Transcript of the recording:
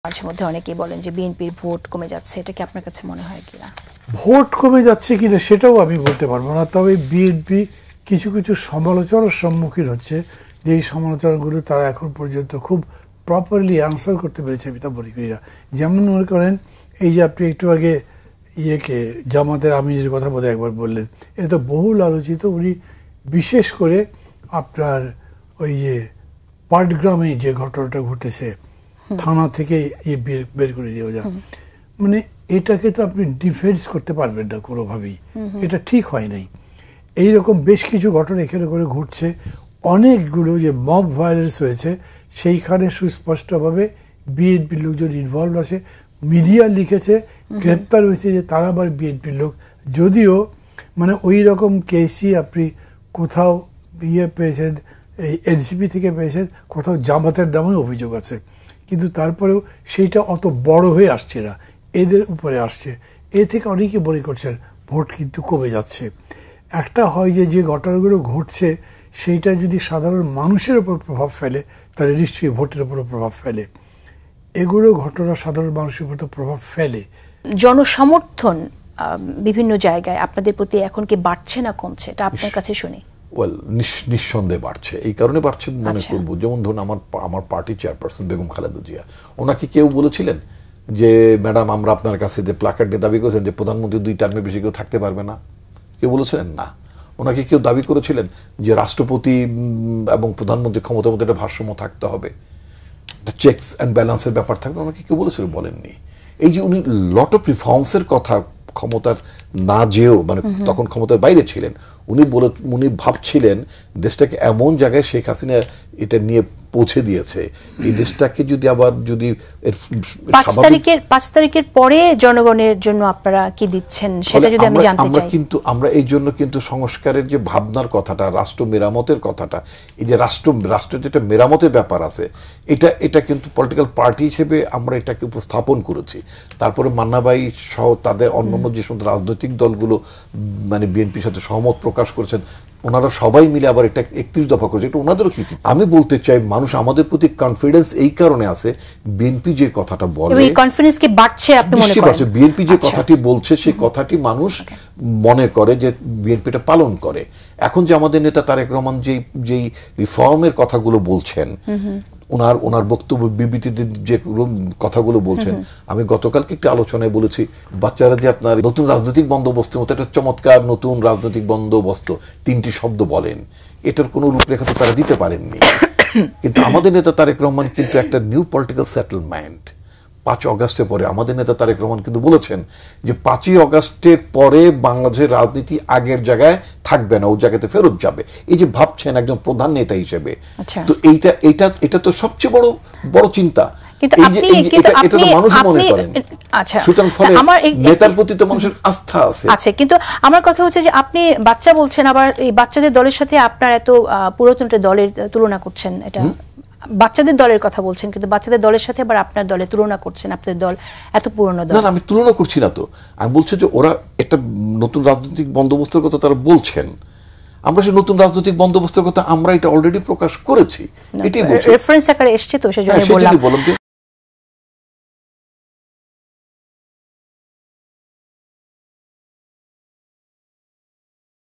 মাঝে মধ্যে অনেকেই বলেন যে বিএনপির ভোট কমে যাচ্ছে, এটা কি আপনার কাছে মনে হয় কিনা? ভোট কমে যাচ্ছে কিনা সেটাও আমি বলতে পারবো না, তবে বিএনপি কিছু কিছু সমালোচনার সম্মুখীন হচ্ছে, যে এই সমালোচনাগুলো তারা এখন পর্যন্ত খুব প্রপারলি আনসার করতে পেরেছে আমি তা মনে করি না। যেমন মনে করেন এই যে আপনি একটু আগে জামাতের আমিরের কথা বোধহয় একবার বললেন, এটা তো বহুল আলোচিত। উনি বিশেষ করে আপনার ওই যে পাটগ্রামে যে ঘটনাটা ঘটেছে, থানা থেকে বের করে নিয়ে যাওয়া, মানে এটাকে তো আপনি ডিফেন্স করতে পারবেন না কোনোভাবেই, এটা ঠিক হয় নাই। এইরকম বেশ কিছু ঘটনা এখানে করে ঘটছে, অনেকগুলো যে মব ভায়োলেন্স হয়েছে সেইখানে সুস্পষ্টভাবে বিএনপির লোকজন ইনভলভ আছে, মিডিয়া লিখেছে, গ্রেপ্তার হয়েছে যে তারা আবার বিএনপির লোক। যদিও মানে ওই রকম কেসই আপনি কোথাও পেয়েছেন, এই এনসিপি থেকে পেয়েছেন, কোথাও জামাতের নামে অভিযোগ আছে, কিন্তু তারপরেও সেইটা অত বড় হয়ে আসছে না, এদের উপরে আসছে। এ থেকে অনেকে মনে করছেন ভোট কিন্তু কমে যাচ্ছে। একটা হয় যে যে ঘটনাগুলো ঘটছে সেইটা যদি সাধারণ মানুষের উপর প্রভাব ফেলে তাহলে নিশ্চয়ই ভোটের উপরও প্রভাব ফেলে। এগুলো ঘটনা সাধারণ মানুষের উপর তো প্রভাব ফেলে। জনসমর্থন বিভিন্ন জায়গায় আপনাদের প্রতি এখন কি বাড়ছে না কমছে, এটা আপনার কাছে শুনি। ওয়েল, নিঃসন্দেহে বাড়ছে। এই কারণে বাড়ছে মনে করবো, যেমন ধরুন আমার পার্টি চেয়ারপারসন বেগম খালেদা জিয়া, ওনাকে কেউ বলেছিলেন যে ম্যাডাম আমরা আপনার কাছে যে প্ল্যাকার্ডে দাবি করেছেন যে প্রধানমন্ত্রী 2 টার্মের বেশি কেউ থাকতে পারবে না, কেউ বলেছিলেন না? ওনাকে কেউ দাবি করেছিলেন যে রাষ্ট্রপতি এবং প্রধানমন্ত্রী ক্ষমতার মধ্যে একটা ভারসাম্য থাকতে হবে, একটা চেকস অ্যান্ড ব্যালেন্সের ব্যাপার থাকবে, ওনাকে কেউ বলেছিল? বলেননি। এই যে উনি লট অফ রিফর্মসের কথা ক্ষমতার না যেও, মানে তখন ক্ষমতার বাইরে ছিলেন, উনি ভাবছিলেন দেশটাকে এমন জায়গায় শেখ হাসিনা এটা নিয়ে পৌঁছে দিয়েছে, এই দেশটাকে যদি আবার যদি 5 তারিখের পরে জনগণের জন্য আপনারা কি দিচ্ছেন সেটা যদি আমি জানতে চাই। আমরা এই জন্য কিন্তু সংস্কারের যে ভাবনার কথাটা, রাষ্ট্র মেরামতের কথাটা, এই যে রাষ্ট্রের যেটা মেরামতের ব্যাপার আছে, এটা কিন্তু পলিটিক্যাল পার্টি হিসেবে আমরা এটাকে উপস্থাপন করেছি। তারপরে মান্নাবাই সহ তাদের অন্যান্য যে সমস্ত রাজনৈতিক দলগুলো মানে বিএনপির সাথে সহমত প্রকাশ করেছেন, ওনারা সবাই মিলে আবার এটা 31 দফা করেছে, এটা ওনাদেরও কি। আমি বলতে চাই মানুষ আমাদের প্রতি কনফিডেন্স এই কারণে আছে, বিএনপি যে কথাটা বলে, এই কনফিডেন্স কি বাড়ছে আপনি মনে করেন? বিএনপি যে কথাটি বলছে সেই কথাটি মানুষ মনে করে যে বিএনপিটা পালন করে। এখন যে আমাদের নেতা তারেক রহমান যেই রিফর্মের কথাগুলো বলছেন, ওনার বক্তব্য বিবৃতিতে যে কথাগুলো বলছেন, আমি গতকালকে একটি আলোচনায় বলেছি, বাচ্চারা যে আপনার নতুন রাজনৈতিক বন্দোবস্তের মতো একটা চমৎকার নতুন রাজনৈতিক বন্দোবস্ত 3টি শব্দ বলেন, এটার কোনো রূপরেখা তো তারা দিতে পারেননি। কিন্তু আমাদের নেতা তারেক রহমান কিন্তু একটা নিউ পলিটিক্যাল সেটেলমেন্ট 5 অগাস্টের পরে আমাদের নেতা তারেক রহমান কিন্তু বলেছেন যে 5ই অগাস্টের পরে বাংলাদেশের রাজনীতি আগের জায়গায় থাকবে না, ও জায়গাতে ফেরত যাবে। এই যে ভাবছেন একজন প্রধান নেতা হিসেবে, তো এটা তো সবচেয়ে বড় চিন্তা। নেতার প্রতি তো মানুষের আস্থা আছে। কিন্তু আমার কথা হচ্ছে যে আপনি বাচ্চা বলছেন, আবার এই বাচ্চাদের দলের সাথে আপনার এত পুরাতন দলের তুলনা করছেন, এটা বাচ্চাদের দলের কথা বলছেন, কিন্তু বাচ্চাদের দলের সাথে আবার আপনার দলের তুলনা করছেন, আপনাদের দল এত পুরনো দল। না, আমি তুলনা করছি না তো, আমি বলছি যে ওরা একটা নতুন রাজনৈতিক বন্দোবস্তের কথা তারা বলছেন, আমরা সেই নতুন রাজনৈতিক বন্দোবস্তের কথা আমরা এটা অলরেডি প্রকাশ করেছি, এটাই বলছি, রেফারেন্স আকারে এসেছে, তো সেজন্য বললাম।